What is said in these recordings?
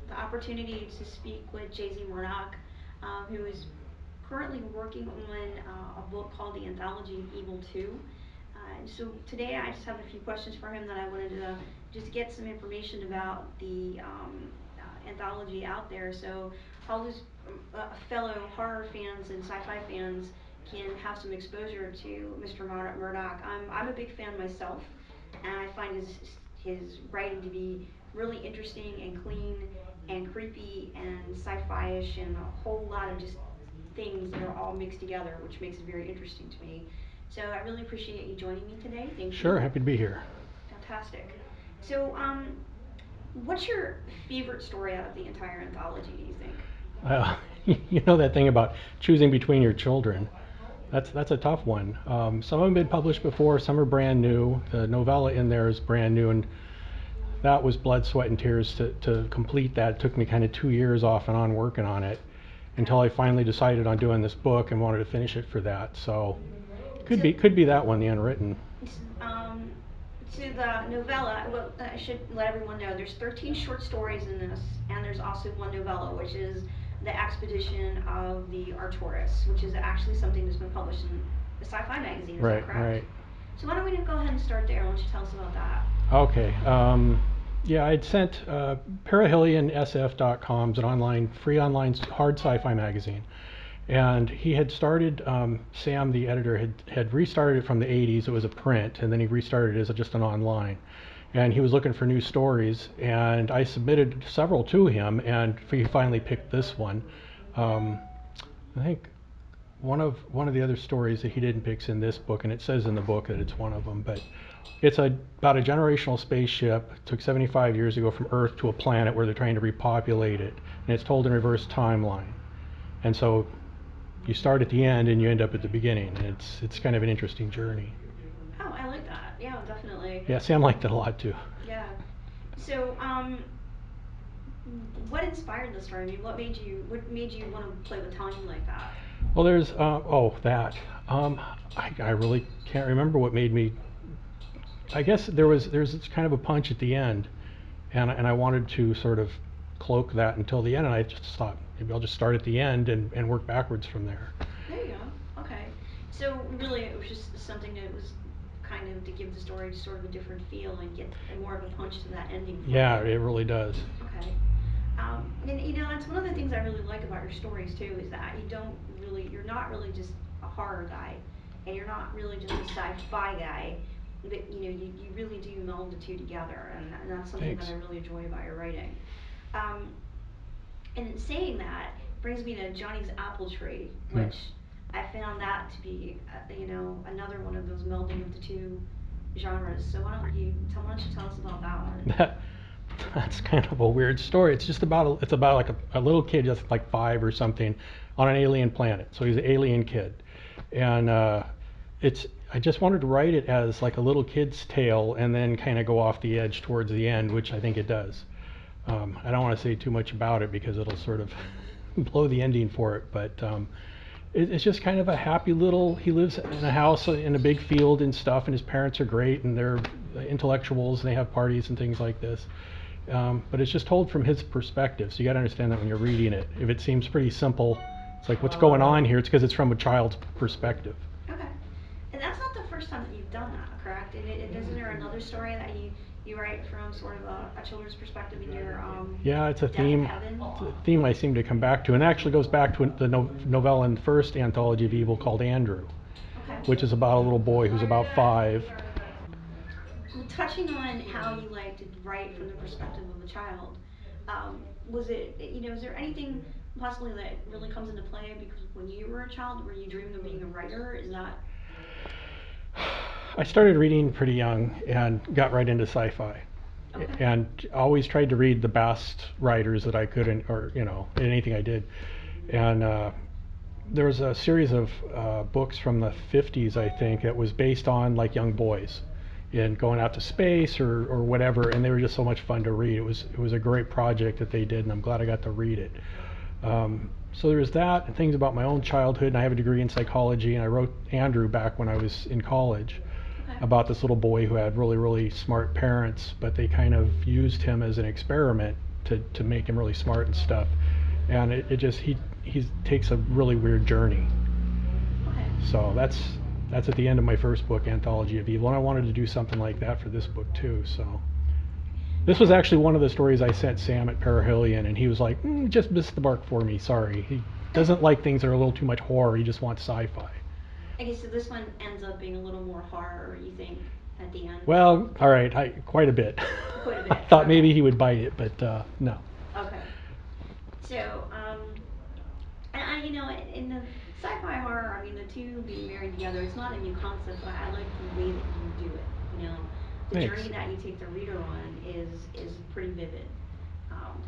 the opportunity to speak with JZ Murdock, who is currently working on a book called The Anthology of Evil 2. So today I just have a few questions for him that I wanted to just get some information about the anthology out there. So all those fellow horror fans and sci-fi fans can have some exposure to Mr. Murdock. I'm a big fan myself, and I find his writing to be really interesting and clean and creepy and sci-fi-ish and a whole lot of just things that are all mixed together, which makes it very interesting to me. So I really appreciate you joining me today. Thank Sure, you. happy to be here. Fantastic. So, what's your favorite story out of the entire anthology, do you think? Uh, you know that thing about choosing between your children. That's a tough one. Some of them have been published before, some are brand new. The novella in there is brand new, and that was blood, sweat, and tears to complete that. It took me kind of 2 years off and on working on it until I finally decided on doing this book and wanted to finish it for that. So So, could be that one, The Unwritten. um, to the novella, well, I should let everyone know there's 13 short stories in this, and there's also one novella, which is The Expedition of the Arcturus, which is actually something that's been published in a sci-fi magazine. Is that Right, correct? right. So why don't we go ahead and start there? Why don't you tell us about that? Okay. Yeah, I'd sent perihelionsf.com, an online, free online hard sci-fi magazine. And he had started, Sam, the editor, had restarted it from the 80s. It was a print, and then he restarted it as just an online. And he was looking for new stories, and I submitted several to him, and he finally picked this one. Um, I think one of the other stories that he didn't pick's in this book, and it says in the book that it's one of them. But it's about a generational spaceship. It took 75 years to go from Earth to a planet where they're trying to repopulate it, and it's told in reverse timeline. And so you start at the end and you end up at the beginning. And it's kind of an interesting journey. Oh, I like that. Yeah, definitely. Yeah, Sam liked it a lot too. Yeah. So, what inspired the story? I mean, what made you want to play with time like that? Well, there's that. Um, I really can't remember what made me. I guess there's kind of a punch at the end, and I wanted to sort of cloak that until the end, and I just thought maybe I'll just start at the end and work backwards from there. There you go. Okay. So really, it was just something that was kind of to give the story just sort of a different feel and get more of a punch to that ending for Yeah, you. it really does. Okay. And that's one of the things I really like about your stories too, is that you're not really just a horror guy, and you're not really just a sci-fi guy, but you really do meld the two together, and that's something that I Thanks. really enjoy about your writing. Um, and saying that brings me to Johnny's Apple Tree, Hmm. which I found that to be, another one of those melding of the two genres. So why don't you tell us about that one? That that's kind of a weird story. It's just about it's about like a little kid, just like 5 or something, on an alien planet. So he's an alien kid, and it's I just wanted to write it as like a little kid's tale, and then kind of go off the edge towards the end, which I think it does. I don't want to say too much about it because it'll sort of blow the ending for it, but it's just kind of a happy little. He lives in a house in a big field and stuff, and his parents are great, and they're intellectuals, and they have parties and things like this. But it's just told from his perspective, so you got to understand that when you're reading it. If it seems pretty simple, it's like what's going on here? It's because it's from a child's perspective. Okay. And that's not the first time that you've done that, correct? And isn't there another story that you write from sort of a children's perspective in your Yeah, it's a Death of theme. Heaven? It's a theme I seem to come back to, and it actually goes back to the novella in the first anthology of evil called Andrew, Okay. which is about a little boy who's about 5. Well, touching on how you like to write from the perspective of a child, was it, is there anything possibly that really comes into play because when you were a child, were you dreaming of being a writer? Is that I started reading pretty young and got right into sci-fi, okay? and always tried to read the best writers that I could, or in anything I did. And there was a series of books from the 50s, I think, that was based on like young boys and going out to space or whatever, and they were just so much fun to read. It was a great project that they did, and I'm glad I got to read it. So there was that, and things about my own childhood, and I have a degree in psychology, and I wrote Andrew back when I was in college Okay. about this little boy who had really, really smart parents, but they kind of used him as an experiment to make him really smart and stuff. And it just he takes a really weird journey. Okay. So that's at the end of my first book, Anthology of Evil, and I wanted to do something like that for this book too. So this was actually one of the stories I sent Sam at Perihelion, and he was like, just missed the mark for me, sorry. He doesn't like things that are a little too much horror, he just wants sci-fi. Okay, so this one ends up being a little more horror, you think, at the end? Well, all right, quite a bit. Quite a I bit. thought Okay. maybe he would bite it, but no. Okay. So, and in the sci-fi horror, I mean, the two being married together, it's not a new concept, but I like the way that you do it. The Thanks. journey that you take the reader on is pretty vivid,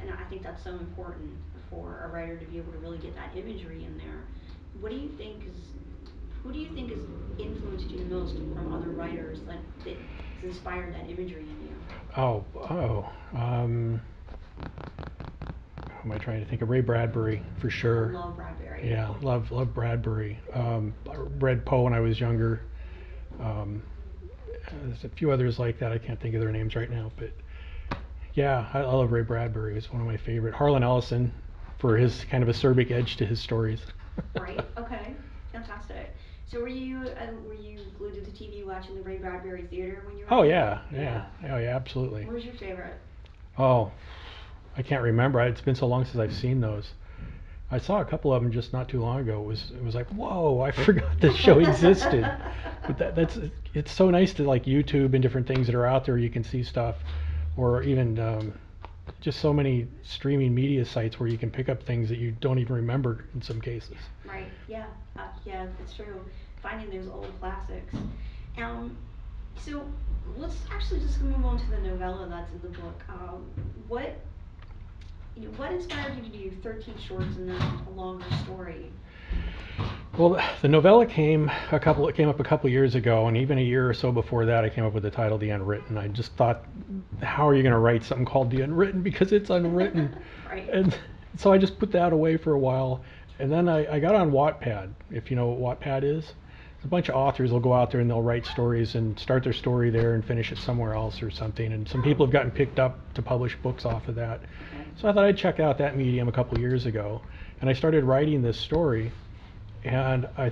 and I think that's so important for a writer to be able to really get that imagery in there. What do you think is Who do you think has influenced you the most from other writers that has inspired that imagery in you? Oh. Who am I trying to think of? Ray Bradbury, for I sure. love Bradbury. Yeah, love Bradbury. I read Poe when I was younger. Um, there's a few others like that. I can't think of their names right now, but yeah, I love Ray Bradbury. He's one of my favorite. Harlan Ellison, for his kind of acerbic edge to his stories. Right. Okay. Fantastic. So were you glued to the TV watching the Ray Bradbury Theater when you were Oh a kid? yeah. Oh yeah, absolutely. What was your favorite? Oh, I can't remember. It's been so long since I've seen those. I saw a couple of them just not too long ago. It was like, whoa, I forgot this show existed. But it's so nice to like YouTube and different things that are out there. You can see stuff, or even just so many streaming media sites where you can pick up things that you don't even remember in some cases. Right. Yeah. Yeah. It's true. Finding those old classics. Um. So let's actually just move on to the novella that's in the book. What what inspired you to do 13 shorts and then a longer story? Well, the novella came up a couple years ago, and even a year or so before that, I came up with the title "The Unwritten." I just thought, how are you going to write something called "The Unwritten" because it's unwritten? Right. And so I just put that away for a while, and then I got on Wattpad. If you know what Wattpad is, a bunch of authors will go out there and they'll write stories and start their story there and finish it somewhere else or something. And some people have gotten picked up to publish books off of that. Okay. So I thought I'd check out that medium a couple years ago, and I started writing this story. And I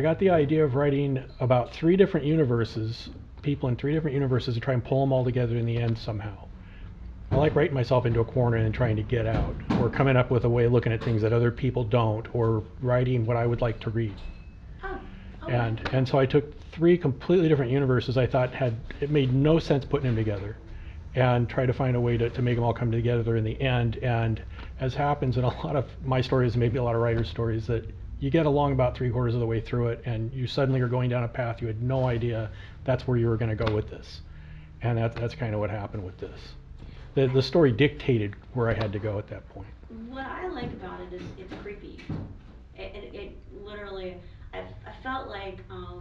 got the idea of writing about 3 different universes, people in 3 different universes, to try and pull them all together in the end somehow. I like writing myself into a corner and trying to get out, or coming up with a way of looking at things that other people don't, or writing what I would like to read. Oh. Okay. And so I took 3 completely different universes I thought it made no sense putting them together, and try to find a way to make them all come together in the end. And as happens in a lot of my stories, maybe a lot of writers' stories, that you get along about 3/4 of the way through it, and you suddenly are going down a path you had no idea that's where you were going to go with this. And that's kind of what happened with this. The story dictated where I had to go at that point. What I like about it is it's creepy. It literally, I felt like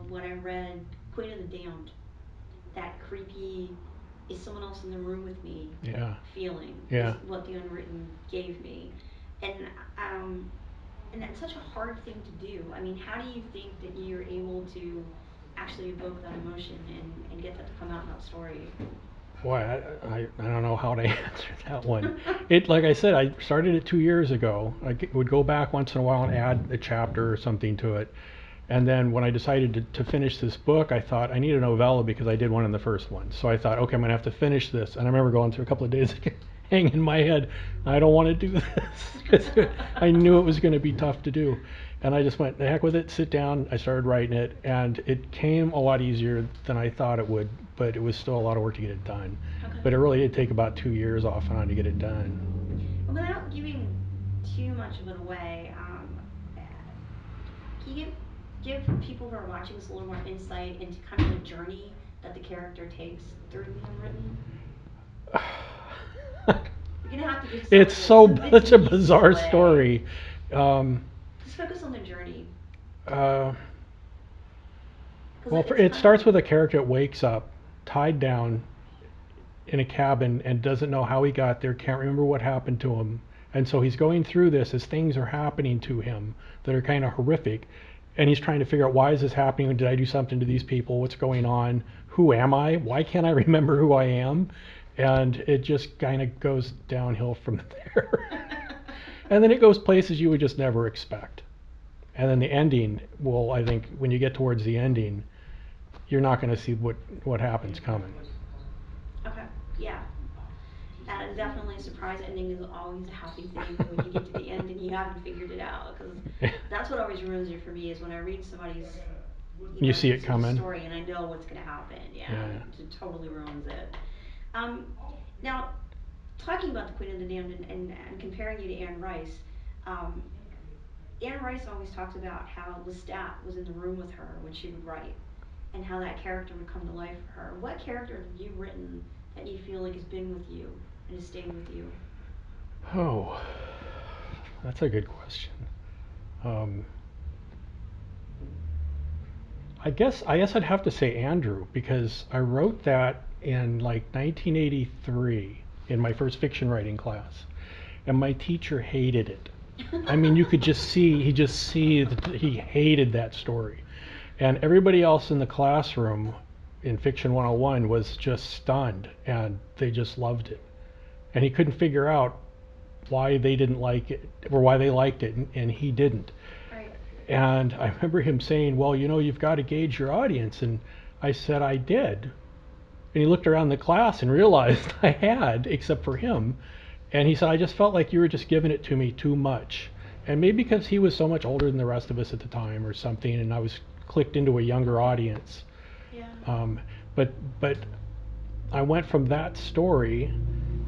when I read Queen of the Damned, that creepy, is someone else in the room with me Yeah. feeling Yeah. is what the Unwritten gave me. And um, and that's such a hard thing to do. I mean, how do you think that you're able to actually evoke that emotion and get that to come out in that story? Boy, I don't know how to answer that one. Like I said, I started it 2 years ago. Would go back once in a while and add a chapter or something to it. And then when I decided to finish this book, I thought I need a novella because I did one in the first one. So I thought, okay, I'm going to have to finish this. And I remember going through a couple of days hanging in my head, I don't want to do this, because I knew it was going to be tough to do. And I just went, the heck with it, sit down. I started writing it, and it came a lot easier than I thought it would, but it was still a lot of work to get it done. Okay. But it really did take about 2 years off and on to get it done. Without giving too much of it away, can you give people who are watching this a little more insight into kind of the journey that the character takes through the Unwritten? You're gonna have to give some It's of it, some bits such a and pieces bizarre away. story. Just focus on the journey. Uh, 'Cause well, it's it kind starts of, with a character that wakes up tied down in a cabin and doesn't know how he got there, can't remember what happened to him. And so he's going through this as things are happening to him that are kind of horrific. And he's trying to figure out, why is this happening? Did I do something to these people? What's going on? Who am I? Why can't I remember who I am? and it just kind of goes downhill from there. And then it goes places you would just never expect. And then the ending, well, I think when you get towards the ending, you're not going to see what happens coming. Okay, yeah. Definitely a surprise ending is always a happy thing when you get to the end and you haven't figured it out, because that's what always ruins it for me is when I read somebody's, You see it to the coming. story and I know what's going to happen. Yeah, Yeah. it totally ruins it. Um, Now, talking about the Queen of the Damned and comparing you to Anne Rice, um, Anne Rice always talks about how Lestat was in the room with her when she would write, and how that character would come to life for her. What character have you written that you feel like has been with you and has stayed with you? Oh, that's a good question. Um, I guess I'd have to say Andrew because I wrote that in like 1983 in my first fiction writing class, and my teacher hated it. I mean, you could just see that he hated that story, and everybody else in the classroom in Fiction 101 was just stunned, and they just loved it, and he couldn't figure out why they didn't like it or why they liked it, and he didn't. Right. And I remember him saying, well, you've got to gauge your audience. And I said, I did. And he looked around the class and realized I had, except for him. And he said, I just felt like you were just giving it to me too much. And maybe because he was so much older than the rest of us at the time or something, and I was clicked into a younger audience. Yeah. Um, but I went from that story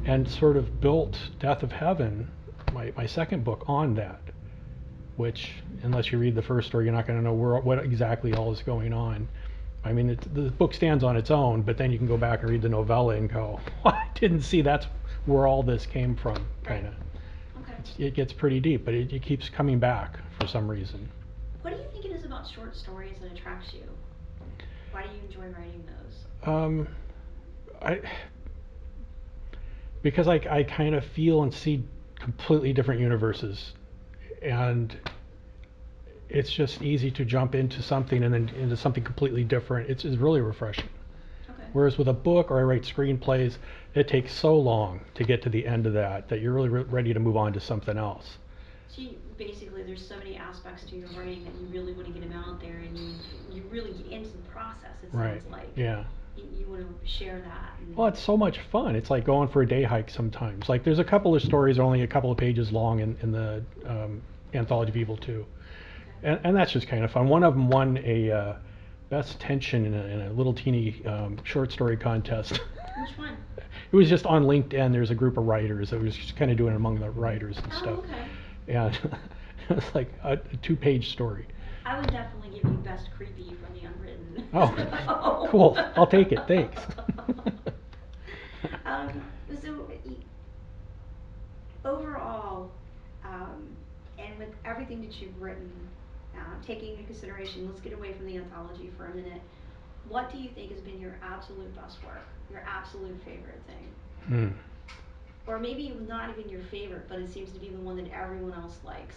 and sort of built Death of Heaven, my second book, on that, which, unless you read the first story, you're not going to know what exactly all is going on. I mean, the book stands on its own, but then you can go back and read the novella and go, well, I didn't see that's where all this came from, kind of. Okay. It gets pretty deep, but it keeps coming back for some reason. What do you think it is about short stories that attracts you? Why do you enjoy writing those? Um, I because I kind of feel and see completely different universes, and it's just easy to jump into something and then into something completely different. It's really refreshing. Okay. Whereas with a book or I write screenplays, it takes so long to get to the end of that you're really ready to move on to something else. So basically, there's so many aspects to your writing that you really want to get them out there, and you really get into the process. It Right. sounds like Yeah. you want to share that. Well, it's so much fun. It's like going for a day hike sometimes. Like there's a couple of stories only a couple of pages long in the Anthology of Evil 2. Okay. And that's just kind of fun. One of them won a best tension in a little teeny short story contest. Which one? It was just on LinkedIn. There's a group of writers that was just kind of doing it among the writers and Oh, stuff. okay. And it was like a 2-page story. I would definitely give you best creepy from the Unwritten. Oh, cool. I'll take it. Thanks. um, so overall, and with everything that you've written, taking into consideration, let's get away from the anthology for a minute. What do you think has been your absolute best work? Your absolute favorite thing? Hmm. Or maybe not even your favorite, but it seems to be the one that everyone else likes.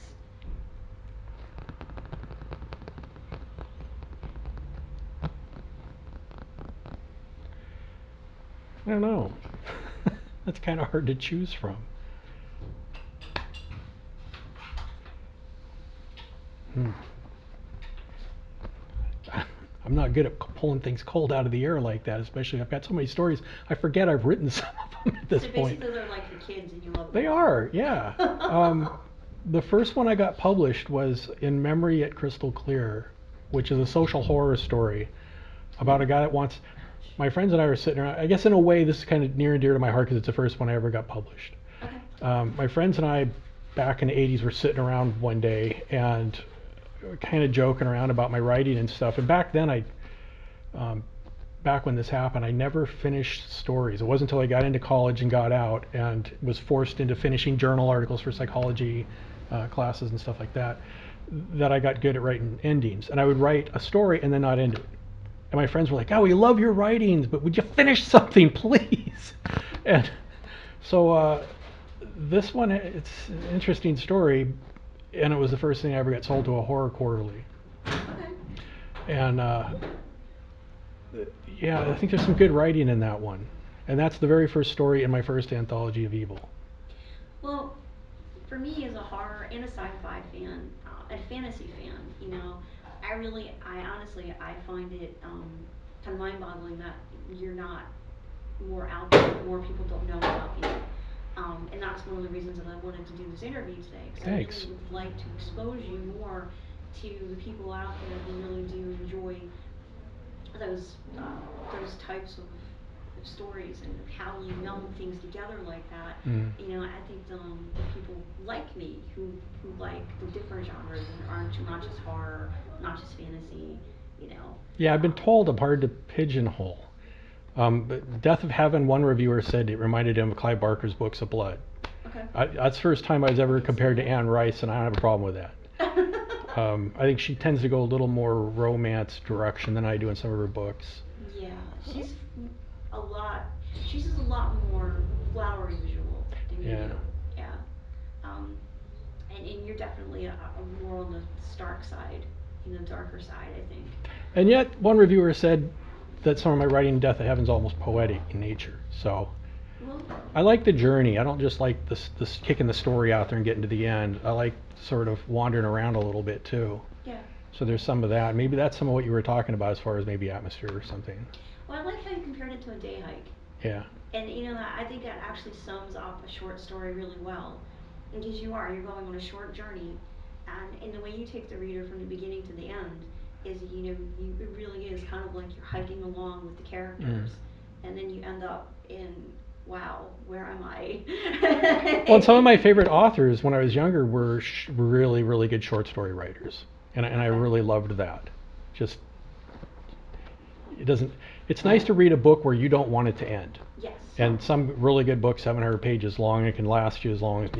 I don't know. That's kind of hard to choose from. Hmm. I'm not good at pulling things cold out of the air like that, especially I've got so many stories. I forget I've written some of them at this So point. basically, they're like your kids, and you love them. They all. are, yeah. The first one I got published was In Memory at Crystal Clear, which is a social horror story about a guy that wants. My friends and I were sitting around. I guess in a way, this is kind of near and dear to my heart because it's the first one I ever got published. Okay. My friends and I, back in the 80s, were sitting around one day and kind of joking around about my writing and stuff. And back then, back when this happened, I never finished stories. It wasn't until I got into college and got out and was forced into finishing journal articles for psychology classes and stuff like that, that I got good at writing endings. And I would write a story and then not end it. And my friends were like, "Oh, we love your writings, but would you finish something, please?" And so this one, it's an interesting story, and it was the first thing I ever got sold to a horror quarterly. Okay. And yeah, I think there's some good writing in that one. And that's the very first story in my first anthology of evil. Well, for me as a horror and a sci-fi fan, and fantasy fan, I honestly, I find it kind of mind-boggling that you're not more out there, more people don't know about you. And that's one of the reasons that I wanted to do this interview today, because I really Thanks. would like to expose you more to the people out there who really do enjoy those types of stories and how you meld things together like that. Mm. I think the people like me who like the different genres and aren't not just horror, not just fantasy. You know, Yeah, I've been um, told I'm hard to pigeonhole. But Death of Heaven, one reviewer said it reminded him of Clive Barker's Books of Blood. okay, That's the first time I was I ever can see compared to that. Anne Rice, and I don't have a problem with that. I think she tends to go a little more romance direction than I do in some of her books. Yeah, a lot. She's just a lot more flowery visual than you Yeah. do. Yeah. Um, and you're definitely a more on the stark side, darker side, I think. And yet, one reviewer said that some of my writing in Death of Heaven is almost poetic in nature. So Well, I like the journey. I don't just like this kicking the story out there and getting to the end. I like sort of wandering around a little bit too. yeah. So there's some of that. Maybe that's some of what you were talking about as far as maybe atmosphere or something. Well, I like how you compared it to a day hike. Yeah. And I think that actually sums up a short story really well. Because you're going on a short journey, and the way you take the reader from the beginning to the end is, it really is kind of like you're hiking along with the Mm. characters, and then you end up in, wow, where am I? Well, and some of my favorite authors when I was younger were really, really good short story writers, and I Okay. really loved that. Just it doesn't. It's nice to read a book where you don't want it to end. Yes. And some really good books, 700 pages long, it can last you as long as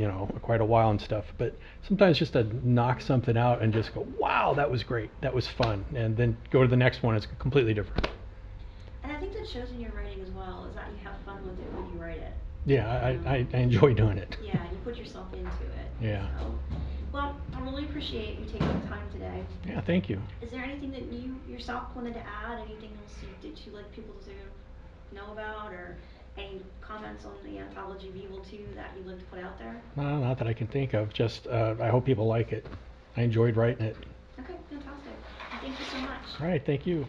quite a while and stuff. But sometimes just to knock something out and just go, wow, that was great, that was fun, and then go to the next one, it's completely different. And I think that shows in your writing as well, is that you have fun with it when you write it. Yeah, I enjoy doing it. Yeah, you put yourself into it. Yeah. So, well, I really appreciate you taking the time today. Yeah, thank you. Is there anything that you yourself wanted to add? Anything else that you like people to know about, or any comments on the Anthology of Evil 2 that you'd like to put out there? No, not that I can think of. Just I hope people like it. I enjoyed writing it. Okay, fantastic. Thank you so much. All right, thank you.